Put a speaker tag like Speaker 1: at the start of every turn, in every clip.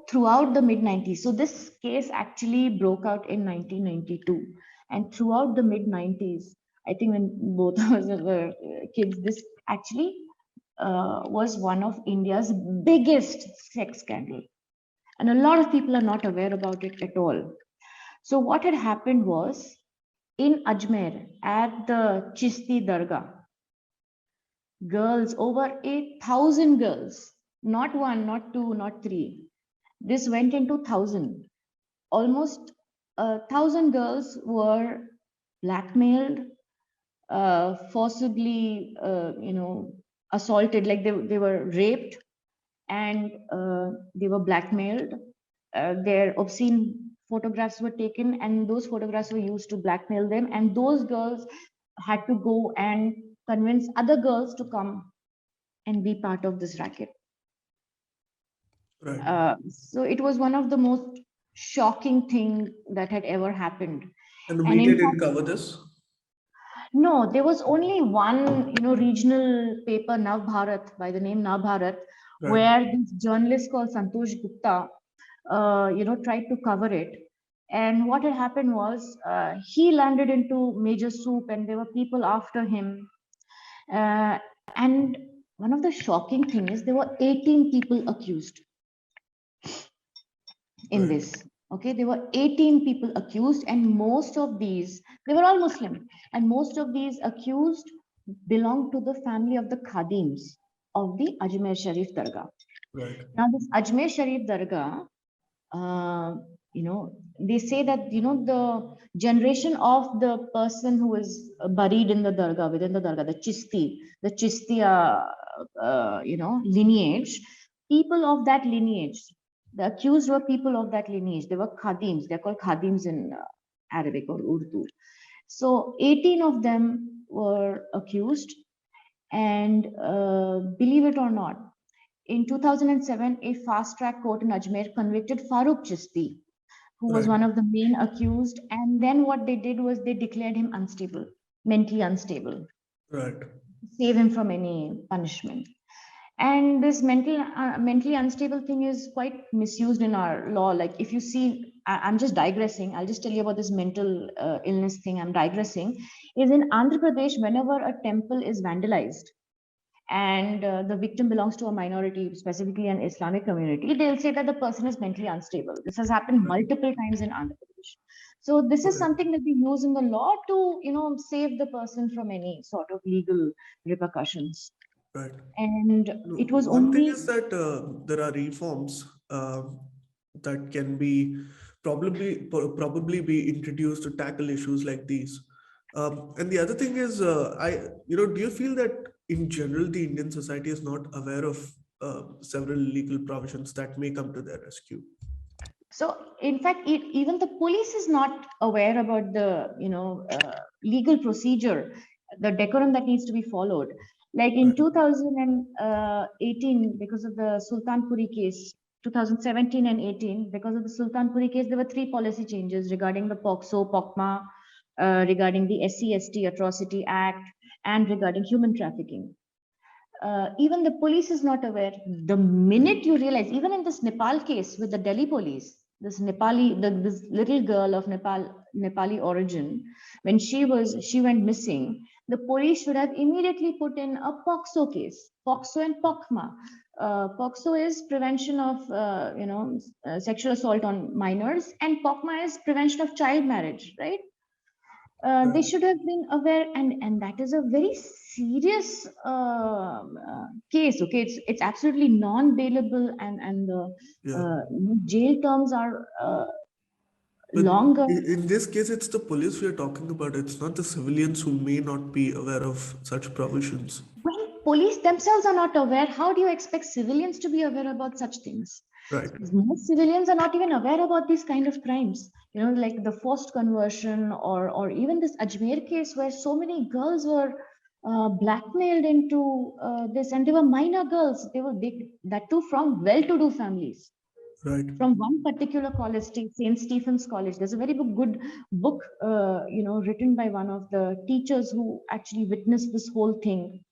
Speaker 1: Throughout the mid-90s, so this case actually broke out in 1992, and throughout the mid-90s, I think when both of us were kids, this actually was one of India's biggest sex scandal, and a lot of people are not aware about it at all. So what had happened was, in Ajmer at the Chisti Dargah, girls, over 8,000 girls, not one, not two, not three. This went into 1,000. Almost 1,000 girls were blackmailed, forcibly, assaulted, like they were raped, and they were blackmailed. Their obscene photographs were taken, and those photographs were used to blackmail them. And those girls had to go and convince other girls to come and be part of this racket.
Speaker 2: Right.
Speaker 1: So it was one of the most shocking thing that had ever happened.
Speaker 2: And the
Speaker 1: And in
Speaker 2: media didn't
Speaker 1: fact,
Speaker 2: cover this?
Speaker 1: no, there was only one, regional paper, Nav Bharat, by the name Nav Bharat,
Speaker 2: Right.
Speaker 1: where this journalist called Santosh Gupta, tried to cover it. And what had happened was, he landed into major soup, and there were people after him. And one of the shocking thing is there were 18 people accused in
Speaker 2: Right.
Speaker 1: this. Okay, there were 18 people accused, and most of these, they were all Muslim, and most of these accused belonged to the family of the Khadims of the Ajmer Sharif Dargah.
Speaker 2: Right.
Speaker 1: Now, this Ajmer Sharif Dargah, they say that, the generation of the person who is buried in the Dargah, within the Dargah, the Chisti, lineage, people of that lineage, the accused were people of that lineage. They were Khadims. They're called Khadims in Arabic or Urdu. So 18 of them were accused. And believe it or not, in 2007, a fast track court in Ajmer convicted Farooq Chisti, who was
Speaker 2: Right.
Speaker 1: one of the main accused. And then what they did was they declared him unstable, mentally unstable,
Speaker 2: Right.
Speaker 1: save him from any punishment. And this mentally unstable thing is quite misused in our law. Like, if you see, I'm just digressing, I'll just tell you about this mental illness thing. I'm digressing. Is in Andhra Pradesh, whenever a temple is vandalized and the victim belongs to a minority, specifically an Islamic community, they'll say that the person is mentally unstable. This has happened
Speaker 2: Right.
Speaker 1: multiple times in Andhra Pradesh. So this is
Speaker 2: Okay.
Speaker 1: something that we use in the law to, save the person from any sort of legal repercussions.
Speaker 2: Right.
Speaker 1: And
Speaker 2: No,
Speaker 1: it was
Speaker 2: one thing
Speaker 1: only,
Speaker 2: is that there are reforms that can be probably be introduced to tackle issues like these. And the other thing is, do you feel that in general the Indian society is not aware of several legal provisions that may come to their rescue?
Speaker 1: so in fact, even the police is not aware about the, legal procedure, the decorum that needs to be followed. Like in
Speaker 2: Right.
Speaker 1: 2018, because of the Sultanpuri case, 2017 and 18, because of the Sultanpuri case, there were three policy changes regarding the POCSO, POCMA, regarding the SC/ST Atrocity Act, and regarding human trafficking. Even the police is not aware. The minute you realize, even in this Nepal case with the Delhi police, this this little girl of Nepali origin, when she went missing, the police should have immediately put in a POCSO case, POCSO and POCMA. POCSO is prevention of, sexual assault on minors, and POCMA is prevention of child marriage, right? They
Speaker 2: Right.
Speaker 1: should have been aware, and that is a very serious case. Okay, it's absolutely non-bailable, and the
Speaker 2: Yeah.
Speaker 1: jail terms are
Speaker 2: But
Speaker 1: longer.
Speaker 2: in this case, it's the police we are talking about. It's not the civilians who may not be aware of such provisions.
Speaker 1: When police themselves are not aware, how do you expect civilians to be aware about such things?
Speaker 2: Right.
Speaker 1: Most civilians are not even aware about these kind of crimes, like the forced conversion, or even this Ajmer case where so many girls were blackmailed into this, and they were minor girls. They were big, that too from well-to-do families,
Speaker 2: Right.
Speaker 1: from one particular college, St. Stephen's College. There's a very good book, written by one of the teachers who actually witnessed this whole thing.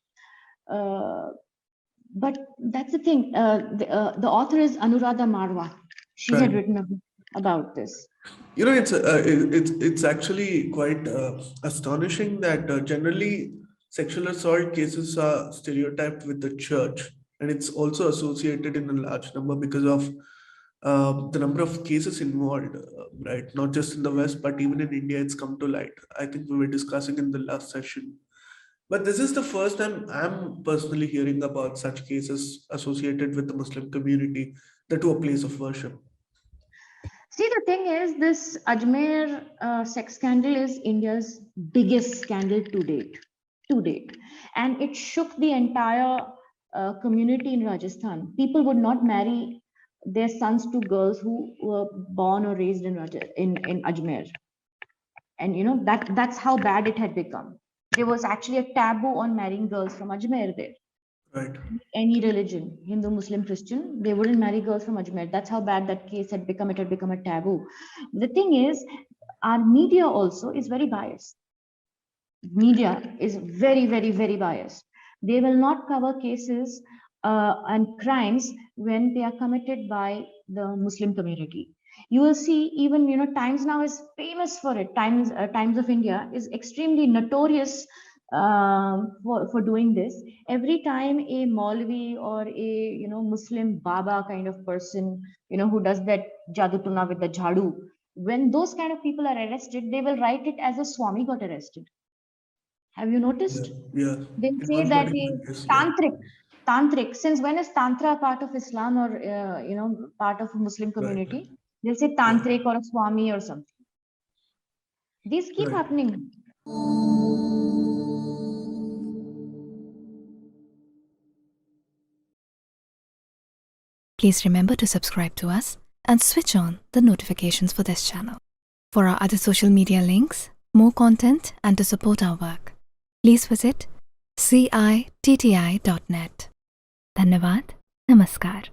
Speaker 1: uh, But that's the thing. The author is Anuradha Marwa. She had
Speaker 2: Right.
Speaker 1: written a book about this.
Speaker 2: It's actually quite astonishing that generally sexual assault cases are stereotyped with the church, and it's also associated in a large number because of the number of cases involved, right? Not just in the West, but even in India, it's come to light. I think we were discussing in the last session. But this is the first time I'm personally hearing about such cases associated with the Muslim community, the to a place of worship.
Speaker 1: See, the thing is, this Ajmer sex scandal is India's biggest scandal to date. To date, and it shook the entire community in Rajasthan. People would not marry their sons to girls who were born or raised in Ajmer, and that's how bad it had become. There was actually a taboo on marrying girls from Ajmer there.
Speaker 2: Right.
Speaker 1: Any religion, Hindu, Muslim, Christian, they wouldn't marry girls from Ajmer. That's how bad that case had become. It had become a taboo. The thing is, our media also is very biased. Media is very, very, very biased. They will not cover cases and crimes when they are committed by the Muslim community. You will see, even Times now is famous for it. Times of India is extremely notorious for doing this. Every time a Maulvi or a Muslim Baba kind of person, who does that jadutuna with the jhadu, when those kind of people are arrested, they will write it as a Swami got arrested. Have you
Speaker 2: Yeah,
Speaker 1: noticed?
Speaker 2: yeah.
Speaker 1: They
Speaker 2: In
Speaker 1: say
Speaker 2: one
Speaker 1: that
Speaker 2: particular
Speaker 1: a
Speaker 2: case, yeah.
Speaker 1: tantric. Since when is tantra part of Islam or part of a Muslim
Speaker 2: Right.
Speaker 1: community? They'll say
Speaker 2: Yeah.
Speaker 1: tantric or a swami or something. These keep
Speaker 2: Right.
Speaker 1: happening.
Speaker 3: Please remember to subscribe to us and switch on the notifications for this channel. For our other social media links, more content, and to support our work, please visit citti.net. Dhanyavad. Namaskar.